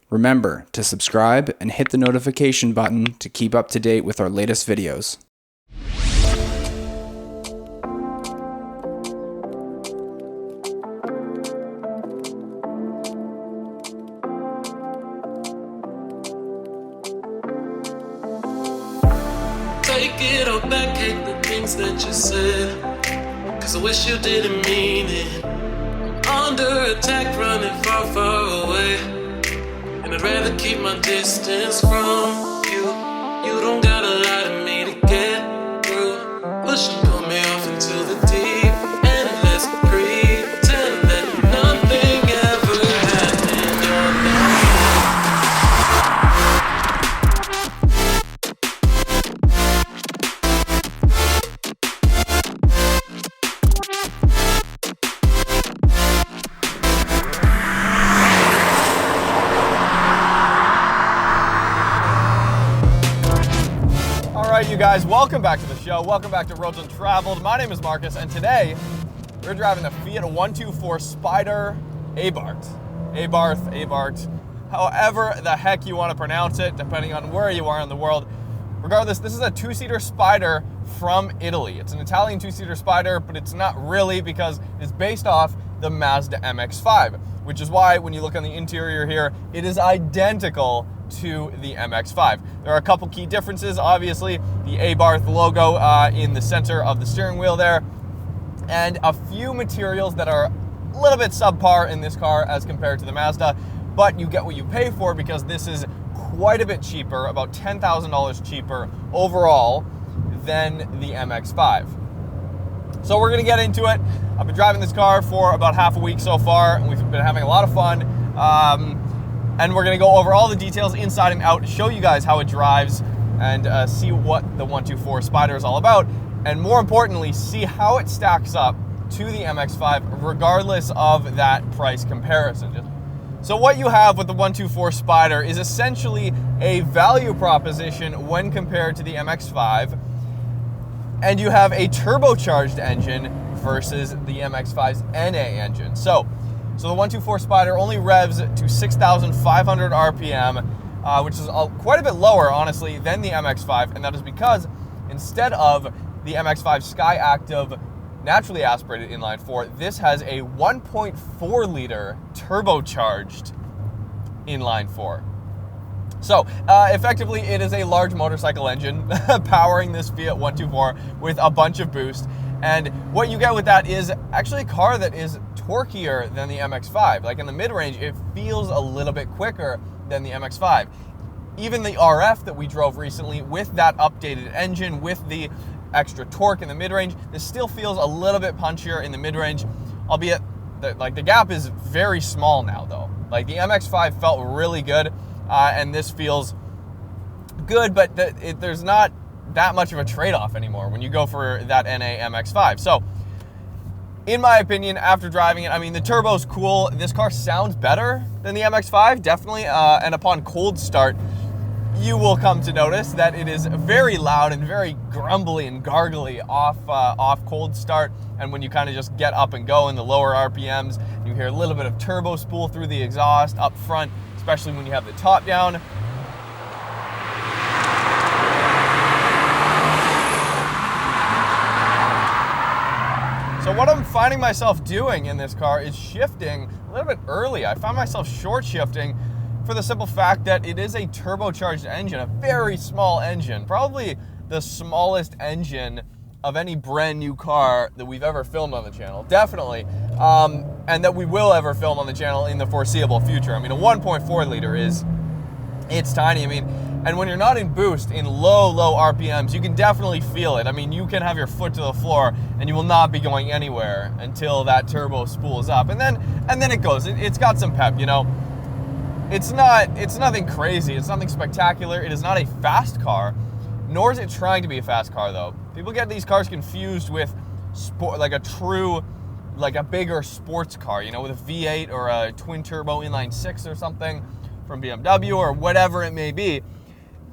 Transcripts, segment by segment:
Remember to subscribe and hit the notification button to keep up to date with our latest videos. Take it all back, hate the things that you said, 'cause I wish you didn't mean it. I'm under attack, running far, far away, and I'd rather keep my distance from you. You don't gotta lie to me to get through. Push and pull me off into the deep end, let's pretend that nothing ever happened or nothing. Alright, you guys, welcome back to the show. Welcome back to Roads Untraveled. My name is Marcus, and today we're driving the Fiat 124 Spider Abarth. Abarth, however the heck you want to pronounce it, depending on where you are in the world. Regardless, this is a two-seater Spider from Italy. It's an Italian two-seater Spider, but it's not really because it's based off the Mazda MX-5, which is why when you look on the interior here, it is identical to the MX-5. There are a couple key differences. Obviously, the Abarth logo in the center of the steering wheel there, and a few materials that are a little bit subpar in this car as compared to the Mazda, but you get what you pay for because this is quite a bit cheaper, about $10,000 cheaper overall than the MX-5. So we're gonna get into it. I've been driving this car for about half a week so far, and we've been having a lot of fun. And we're gonna go over all the details inside and out, show you guys how it drives, and see what the 124 Spider is all about, and more importantly, see how it stacks up to the MX-5, regardless of that price comparison. So what you have with the 124 Spider is essentially a value proposition when compared to the MX-5, and you have a turbocharged engine versus the MX-5's NA engine. So the 124 Spider only revs to 6,500 RPM, which is quite a bit lower, honestly, than the MX-5, and that is because instead of the MX-5 Skyactiv naturally aspirated inline-4, this has a 1.4 liter turbocharged inline-4. So, effectively, it is a large motorcycle engine powering this Fiat 124 with a bunch of boost. And what you get with that is actually a car that is torquier than the MX-5. Like in the mid-range, it feels a little bit quicker than the MX-5. Even the RF that we drove recently with that updated engine, with the extra torque in the mid-range, this still feels a little bit punchier in the mid-range, albeit the gap is very small now though. Like the MX-5 felt really good, and this feels good, but there's not that much of a trade-off anymore when you go for that NA MX-5. So, in my opinion, after driving it, I mean, the turbo's cool. This car sounds better than the MX-5, definitely, and upon cold start, you will come to notice that it is very loud and very grumbly and gargly off cold start, and when you kind of just get up and go in the lower RPMs, you hear a little bit of turbo spool through the exhaust up front, especially when you have the top down. So what I'm finding myself doing in this car is shifting a little bit early. I found myself short shifting for the simple fact that it is a turbocharged engine, a very small engine, probably the smallest engine of any brand new car that we've ever filmed on the channel, definitely, and that we will ever film on the channel in the foreseeable future. I mean, a 1.4 liter it's tiny. I mean, and when you're not in boost, in low RPMs, you can definitely feel it. I mean, you can have your foot to the floor and you will not be going anywhere until that turbo spools up. And then it goes. It's got some pep, you know. It's nothing crazy. It's nothing spectacular. It is not a fast car, nor is it trying to be a fast car though. People get these cars confused with sport, like a bigger sports car, you know, with a V8 or a twin turbo inline 6 or something from BMW or whatever it may be.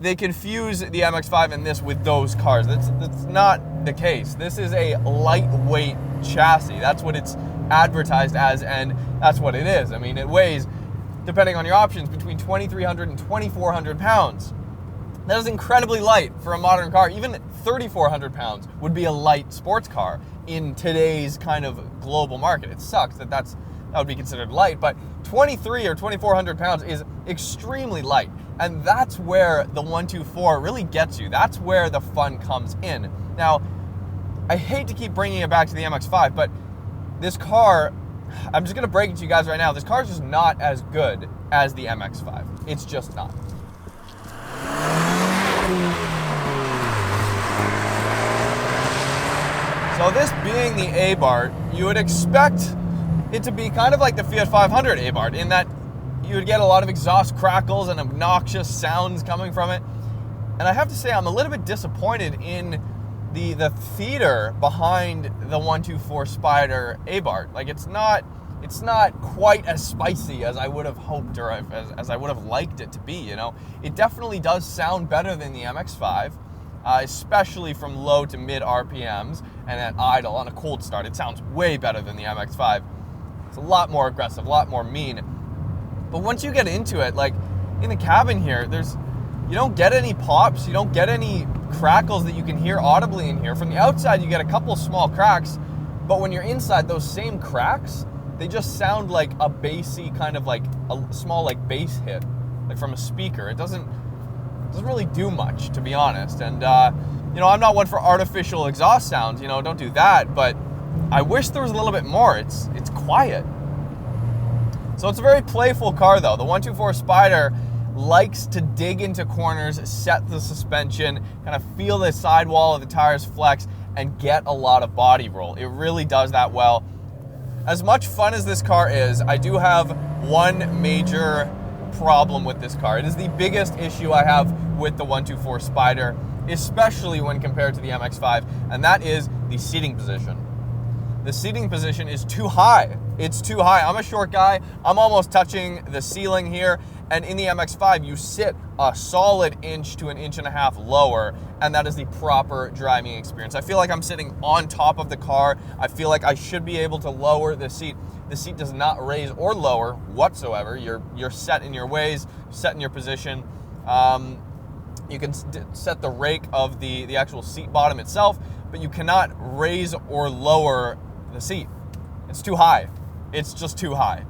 They confuse the MX-5 and this with those cars. That's not the case. This is a lightweight chassis. That's what it's advertised as, and that's what it is. I mean, it weighs, depending on your options, between 2,300 and 2,400 pounds. That is incredibly light for a modern car. Even 3,400 pounds would be a light sports car in today's kind of global market. It sucks that would be considered light, but 23 or 2,400 pounds is extremely light. And that's where the 124 really gets you. That's where the fun comes in. Now, I hate to keep bringing it back to the MX-5, but this car, I'm just gonna break it to you guys right now, this car is just not as good as the MX-5. It's just not. So this being the Abarth, you would expect it to be kind of like the Fiat 500 Abarth in that you would get a lot of exhaust crackles and obnoxious sounds coming from it. And I have to say, I'm a little bit disappointed in the theater behind the 124 Spider Abarth. Like, it's not quite as spicy as I would have hoped or as I would have liked it to be, you know. It definitely does sound better than the MX-5, especially from low to mid RPMs and at idle on a cold start. It sounds way better than the MX-5. It's a lot more aggressive, a lot more mean. But once you get into it, like in the cabin here, you don't get any pops, you don't get any crackles that you can hear audibly in here. From the outside, you get a couple small cracks, but when you're inside, those same cracks, they just sound like a bassy kind of like a small like bass hit, like from a speaker. It doesn't really do much, to be honest. And you know, I'm not one for artificial exhaust sounds. You know, don't do that. But I wish there was a little bit more. It's quiet. So it's a very playful car, though. The 124 Spider likes to dig into corners, set the suspension, kind of feel the sidewall of the tires flex, and get a lot of body roll. It really does that well. As much fun as this car is, I do have one major problem with this car. It is the biggest issue I have with the 124 Spider, especially when compared to the MX-5, and that is the seating position. The seating position is too high. It's too high. I'm a short guy. I'm almost touching the ceiling here. And in the MX-5, you sit a solid inch to an inch and a half lower, and that is the proper driving experience. I feel like I'm sitting on top of the car. I feel like I should be able to lower the seat. The seat does not raise or lower whatsoever. You're set in your ways, set in your position. You can set the rake of the actual seat bottom itself, but you cannot raise or lower the seat. It's too high. It's just too high.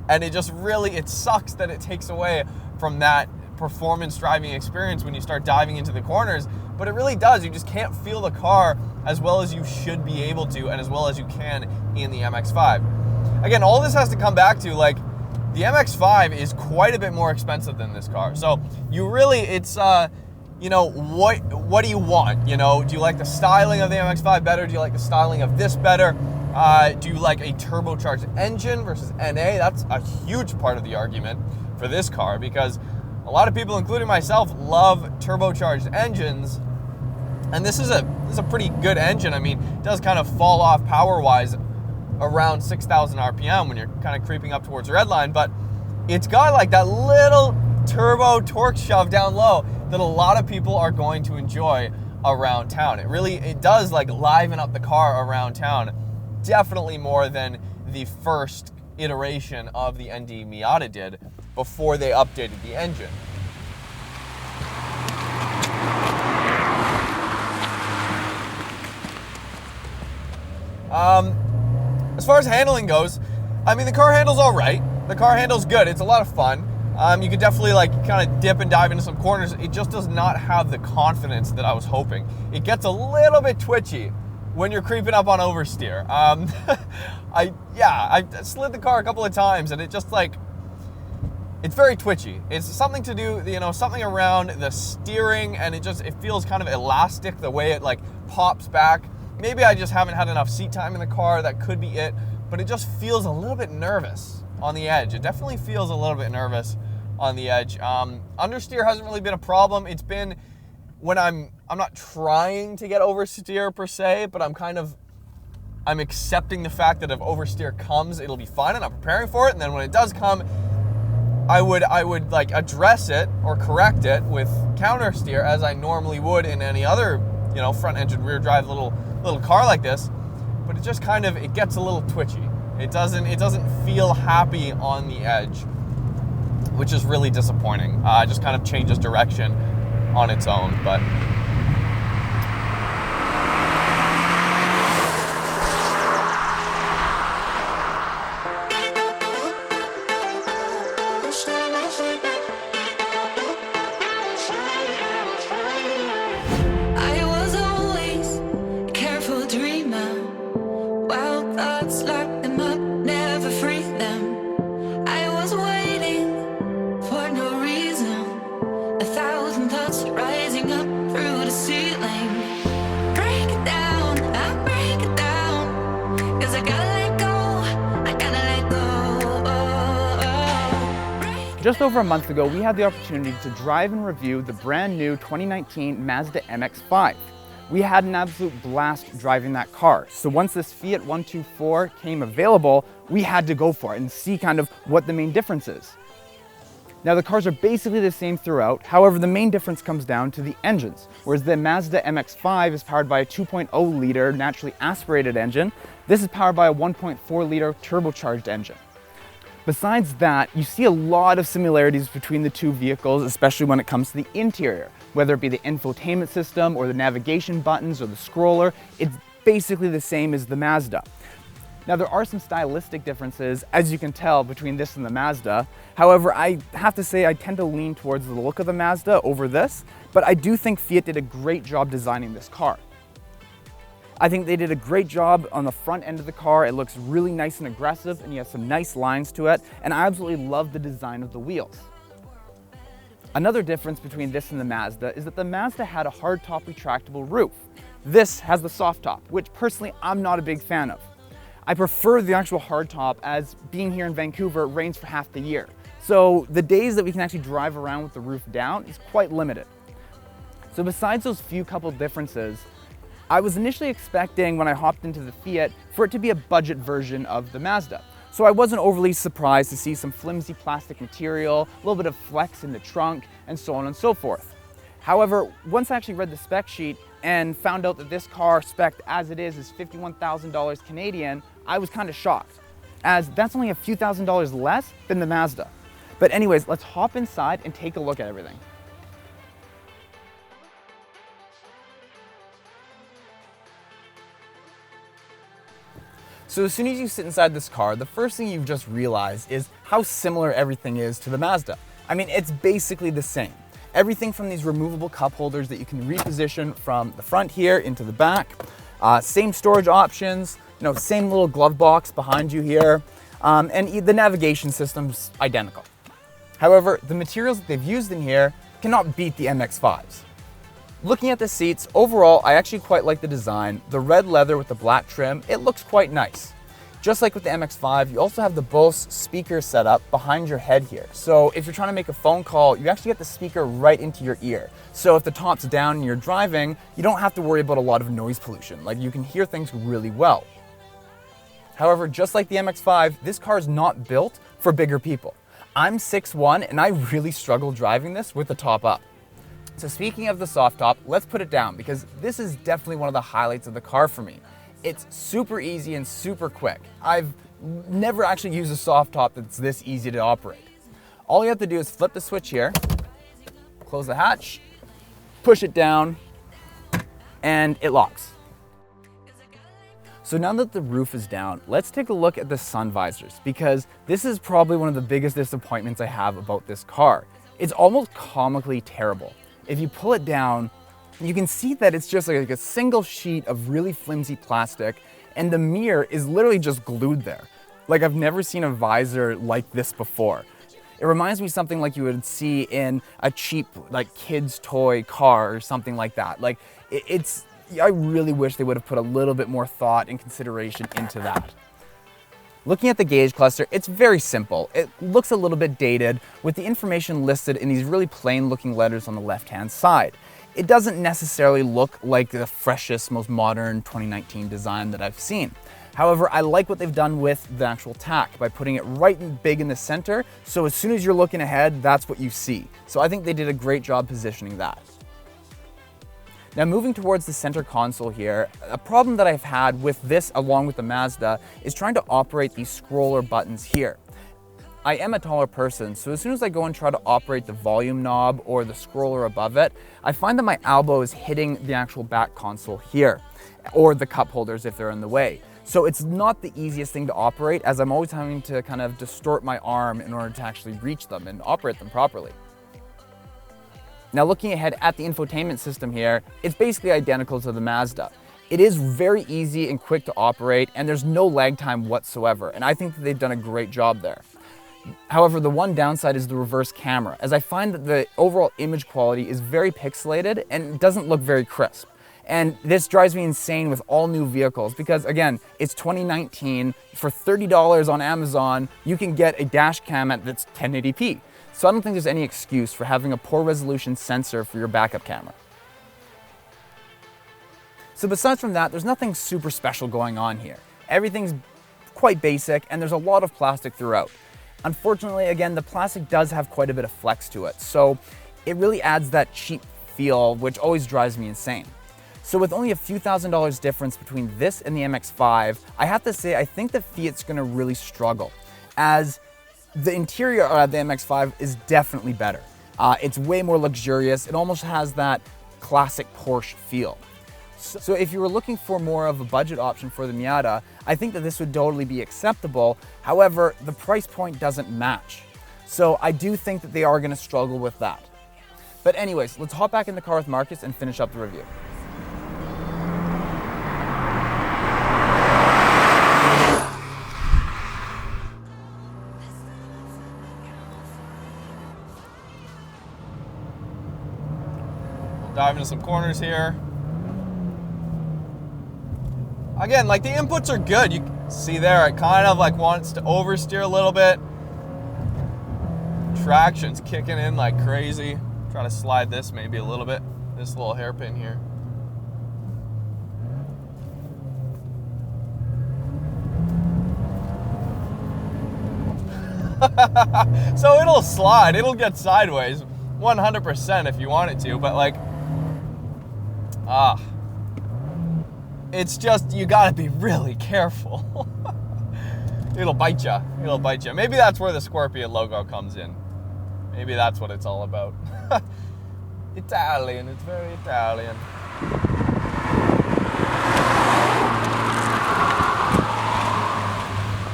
And it sucks that it takes away from that performance driving experience when you start diving into the corners, but it really does. You just can't feel the car as well as you should be able to and as well as you can in the MX-5. Again, all this has to come back to, like, the MX-5 is quite a bit more expensive than this car. So you really, it's, you know, what do you want? You know, do you like the styling of the MX-5 better? Do you like the styling of this better? Do you like a turbocharged engine versus NA? That's a huge part of the argument for this car, because a lot of people, including myself, love turbocharged engines. And this is a pretty good engine. I mean, it does kind of fall off power-wise around 6,000 RPM when you're kind of creeping up towards the red line, but it's got like that little turbo torque shove down low that a lot of people are going to enjoy around town. It does like liven up the car around town, definitely more than the first iteration of the ND Miata did before they updated the engine. As far as handling goes, I mean, the car handles all right. The car handles good. It's a lot of fun. You could definitely like kind of dip and dive into some corners. It just does not have the confidence that I was hoping. It gets a little bit twitchy when you're creeping up on oversteer. I slid the car a couple of times, and it just like, it's very twitchy. It's something to do, you know, something around the steering, and it feels kind of elastic the way it like pops back. Maybe I just haven't had enough seat time in the car. That could be it, but it just feels a little bit nervous on the edge. It definitely feels a little bit nervous on the edge. Understeer hasn't really been a problem. It's been when I'm not trying to get oversteer per se, but I'm accepting the fact that if oversteer comes, it'll be fine, and I'm preparing for it. And then when it does come, I would like address it or correct it with counter steer as I normally would in any other, you know, front engine rear drive little car like this. But it just kind of, it gets a little twitchy. It doesn't feel happy on the edge. which is really disappointing. It just kind of changes direction on its own, but I was always a careful dreamer. Wild thoughts lock them up, never free them. I was waiting for no reason. 1,000 thoughts rising up through the ceiling. Break it down, I break it down. 'Cause I gotta let go, I gotta let go. Just over a month ago, we had the opportunity to drive and review the brand new 2019 Mazda MX-5. We had an absolute blast driving that car. So once this Fiat 124 came available, we had to go for it and see kind of what the main difference is. Now the cars are basically the same throughout, however the main difference comes down to the engines. Whereas the Mazda MX-5 is powered by a 2.0 liter naturally aspirated engine, this is powered by a 1.4 liter turbocharged engine. Besides that, you see a lot of similarities between the two vehicles, especially when it comes to the interior. Whether it be the infotainment system or the navigation buttons or the scroller, it's basically the same as the Mazda. Now there are some stylistic differences, as you can tell, between this and the Mazda. However, I have to say I tend to lean towards the look of the Mazda over this, but I do think Fiat did a great job designing this car. I think they did a great job on the front end of the car. It looks really nice and aggressive, and you have some nice lines to it, and I absolutely love the design of the wheels. Another difference between this and the Mazda is that the Mazda had a hardtop retractable roof. This has the soft top, which personally I'm not a big fan of. I prefer the actual hardtop, as being here in Vancouver, it rains for half the year. So the days that we can actually drive around with the roof down is quite limited. So besides those few couple differences, I was initially expecting, when I hopped into the Fiat, for it to be a budget version of the Mazda. So I wasn't overly surprised to see some flimsy plastic material, a little bit of flex in the trunk, and so on and so forth. However, once I actually read the spec sheet and found out that this car, spec'd as it is $51,000 Canadian, I was kind of shocked, as that's only a few $1,000s less than the Mazda. But anyways, let's hop inside and take a look at everything. So as soon as you sit inside this car, the first thing you've just realized is how similar everything is to the Mazda. I mean, it's basically the same. Everything from these removable cup holders that you can reposition from the front here into the back, same storage options, same little glove box behind you here, and the navigation system's identical. However, the materials that they've used in here cannot beat the MX-5's. Looking at the seats, overall, I actually quite like the design. The red leather with the black trim, it looks quite nice. Just like with the MX-5, you also have the Bose speaker set up behind your head here. So if you're trying to make a phone call, you actually get the speaker right into your ear. So if the top's down and you're driving, you don't have to worry about a lot of noise pollution. Like, you can hear things really well. However, just like the MX-5, this car is not built for bigger people. I'm 6'1", and I really struggle driving this with the top up. So speaking of the soft top, let's put it down, because this is definitely one of the highlights of the car for me. It's super easy and super quick. I've never actually used a soft top that's this easy to operate. All you have to do is flip the switch here, close the hatch, push it down, and it locks. So now that the roof is down, let's take a look at the sun visors, because this is probably one of the biggest disappointments I have about this car. It's almost comically terrible. If you pull it down, you can see that it's just like a single sheet of really flimsy plastic, and the mirror is literally just glued there. Like, I've never seen a visor like this before. It reminds me of something like you would see in a cheap, like, kid's toy car or something like that. Like, I really wish they would have put a little bit more thought and consideration into that. Looking at the gauge cluster, it's very simple. It looks a little bit dated, with the information listed in these really plain looking letters on the left-hand side. It doesn't necessarily look like the freshest, most modern 2019 design that I've seen. However, I like what they've done with the actual tack by putting it right big in the center, so as soon as you're looking ahead, that's what you see. So I think they did a great job positioning that. Now, moving towards the center console here, a problem that I've had with this along with the Mazda is trying to operate these scroller buttons here. I am a taller person, so as soon as I go and try to operate the volume knob or the scroller above it, I find that my elbow is hitting the actual back console here, or the cup holders if they're in the way. So it's not the easiest thing to operate, as I'm always having to kind of distort my arm in order to actually reach them and operate them properly. Now looking ahead at the infotainment system here, it's basically identical to the Mazda. It is very easy and quick to operate, and there's no lag time whatsoever, and I think that they've done a great job there. However, the one downside is the reverse camera, as I find that the overall image quality is very pixelated and doesn't look very crisp. And this drives me insane with all new vehicles because, again, it's 2019. For $30 on Amazon, you can get a dash cam that's 1080p. So I don't think there's any excuse for having a poor resolution sensor for your backup camera. So besides from that, there's nothing super special going on here. Everything's quite basic, and there's a lot of plastic throughout. Unfortunately, again, the plastic does have quite a bit of flex to it, so it really adds that cheap feel, which always drives me insane. So with only a few $1,000s difference between this and the MX-5, I have to say I think that Fiat's gonna really struggle, as the interior of the MX-5 is definitely better. It's way more luxurious. It almost has that classic Porsche feel. So if you were looking for more of a budget option for the Miata, I think that this would totally be acceptable. However, the price point doesn't match. So I do think that they are gonna struggle with that. But anyways, let's hop back in the car with Marcus and finish up the review. Dive into some corners here. Again, like the inputs are good. You can see there, it kind of like wants to oversteer a little bit. Traction's kicking in like crazy. Try to slide this maybe a little bit. This little hairpin here. So it'll slide, it'll get sideways 100% if you want it to, but like, it's just, you gotta be really careful. It'll bite ya, it'll bite ya. Maybe that's where the Scorpion logo comes in. Maybe that's what it's all about. Italian, it's very Italian.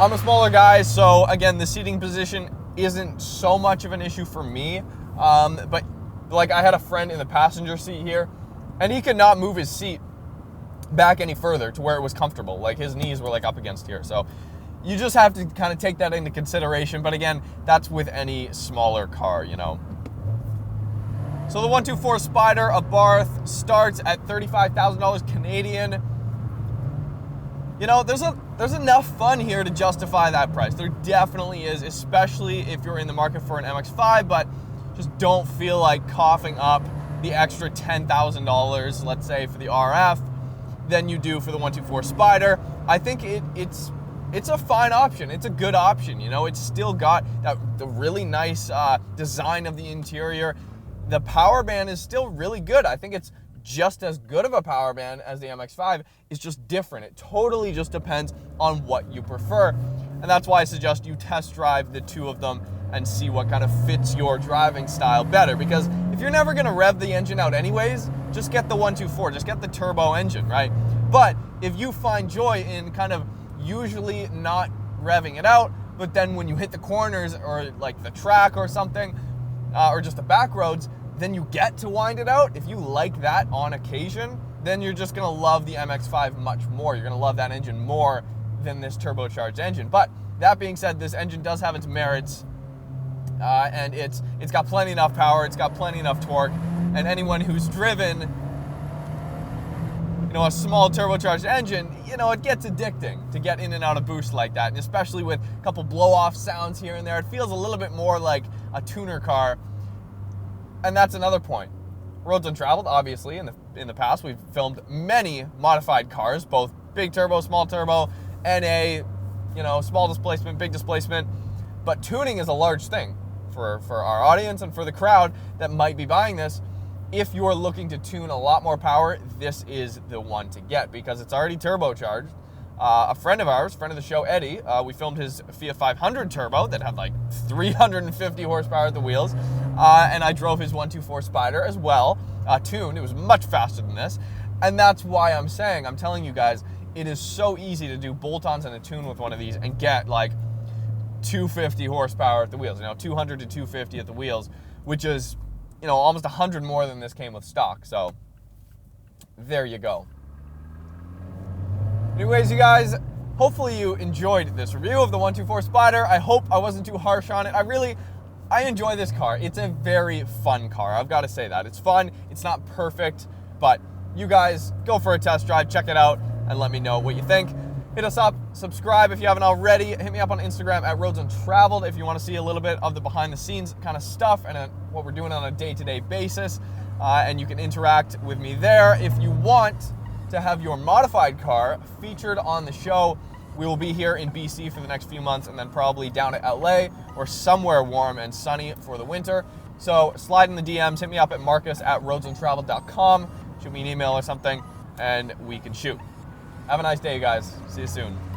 I'm a smaller guy, so again, the seating position isn't so much of an issue for me. But like I had a friend in the passenger seat here, and he could not move his seat back any further to where it was comfortable. Like his knees were like up against here. So you just have to kind of take that into consideration. But again, that's with any smaller car, you know. So the 124 Spyder Abarth starts at $35,000 Canadian. You know, there's enough fun here to justify that price. There definitely is, especially if you're in the market for an MX-5, but just don't feel like coughing up the extra $10,000, let's say, for the RF, than you do for the 124 Spyder. I think it's a fine option. It's a good option. You know, it's still got the really nice design of the interior. The power band is still really good. I think it's just as good of a power band as the MX-5. It's just different. It totally just depends on what you prefer. And that's why I suggest you test drive the two of them and see what kind of fits your driving style better. Because if you're never gonna rev the engine out anyways, just get the 124, just get the turbo engine, right? But if you find joy in kind of usually not revving it out, but then when you hit the corners or like the track or something, or just the back roads, then you get to wind it out. If you like that on occasion, then you're just gonna love the MX-5 much more. You're gonna love that engine more than this turbocharged engine. But that being said, this engine does have its merits, and it's got plenty enough power, it's got plenty enough torque, and anyone who's driven, you know, a small turbocharged engine, you know, it gets addicting to get in and out of boost like that, and especially with a couple blow-off sounds here and there, it feels a little bit more like a tuner car. And that's another point. Roads Untraveled, obviously, in the past, we've filmed many modified cars, both big turbo, small turbo, NA, you know, small displacement, big displacement. But tuning is a large thing for our audience and for the crowd that might be buying this. If you're looking to tune a lot more power, this is the one to get because it's already turbocharged. a friend of ours, friend of the show, Eddie, we filmed his Fiat 500 Turbo that had like 350 horsepower at the wheels, and I drove his 124 Spider as well, tuned. It was much faster than this, and that's why I'm telling you guys, it is so easy to do bolt-ons and a tune with one of these and get like 250 horsepower at the wheels, 200 to 250 at the wheels, which is, almost 100 more than this came with stock. So there you go. Anyways, you guys, hopefully you enjoyed this review of the 124 Spider. I hope I wasn't too harsh on it. I enjoy this car. It's a very fun car. I've got to say that. It's fun. It's not perfect, but you guys go for a test drive, check it out, and let me know what you think. Hit us up, subscribe if you haven't already. Hit me up on Instagram at Roads Untraveled if you want to see a little bit of the behind the scenes kind of stuff and what we're doing on a day-to-day basis. And you can interact with me there. If you want to have your modified car featured on the show, we will be here in BC for the next few months and then probably down at LA or somewhere warm and sunny for the winter. So slide in the DMs, hit me up at marcus@roadsuntraveled.com, shoot me an email or something, and we can shoot. Have a nice day, guys. See you soon.